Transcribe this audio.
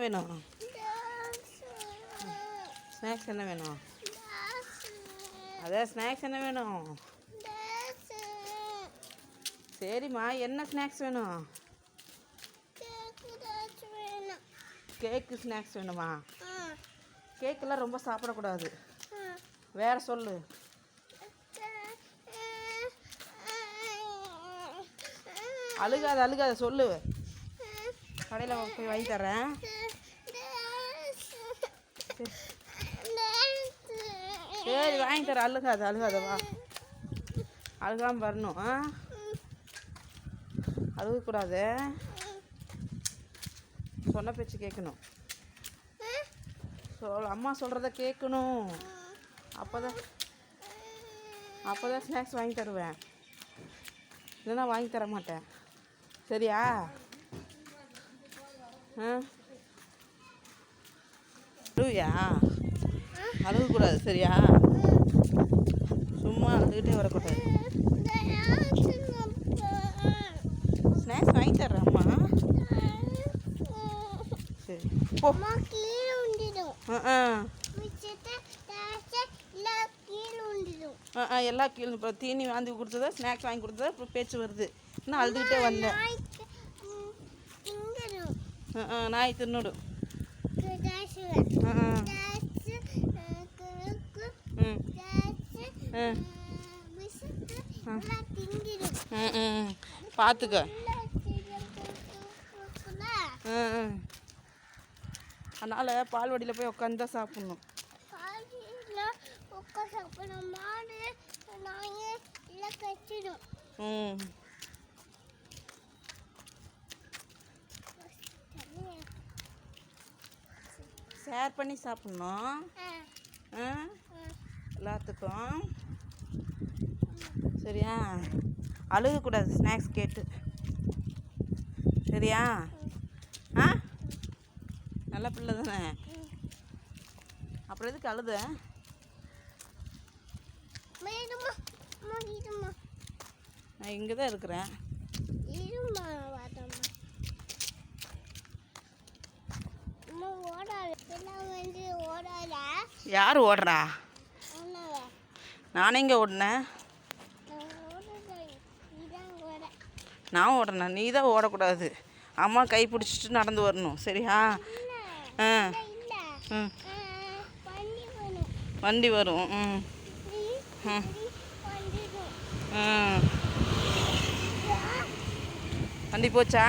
வேணும்? ஸ்நாக்ஸ் என்ன வேணும்? அதான் ஸ்நாக்ஸ் என்ன வேணும்? சரிம்மா, என்ன ஸ்நாக்ஸ் வேணும்? கேக்கு ஸ்நாக்ஸ் வேணுமா? கேக்கெல்லாம் ரொம்ப சாப்பிடக்கூடாது. வேற சொல்லு. அழுகாத சொல்லு. கடையில் போய் வாங்கி தரேன். சரி வாங்கி தரேன். அழுகாத வா. அழுகாமல் வரணும். அழுகக்கூடாது. சொன்ன பேச்சு கேட்கணும். அம்மா சொல்கிறத கேட்கணும். அப்போதான் ஸ்நாக்ஸ் வாங்கி தருவேன். இல்லைன்னா வாங்கி தர மாட்டேன். சரியா? அழுவியா? அழுகக்கூடாது. சரியா? சும்மா அழுதுகிட்டே வரக்கூடாது. ஸ்நாக்ஸ் வாங்கி தர்றேன் அம்மா. சரி போ. எல்லாம் கீழே. இப்போ தீனி வாங்கி கொடுத்ததா, ஸ்நாக்ஸ் வாங்கி கொடுத்ததா, இப்போ பேச்சு வருது. இன்னும் அழுதுகிட்டே வந்தேன். நாய் தின்னுடும். பார்த்துக்க. அதனால் பால்வாடியில் போய் உட்காந்து தான் சாப்பிட்ணும். ஷேர் பண்ணி சாப்பிட்ணும் எல்லாத்துக்கும். சரியா? அழுகக்கூடாது ஸ்நாக்ஸ் கேட்டு. சரியா? நல்ல பிள்ளை தானே. அப்புறம் எதுக்கு அழுத? நான் இங்கே தான் இருக்கிறேன். யார் ஓடுறா? நானே இங்கே ஓடினேன். நான் ஓடுறேன். நீ தான் ஓடக்கூடாது. அம்மா கை பிடிச்சிட்டு நடந்து வரணும். சரியா? வண்டி வரும். வண்டி போச்சா?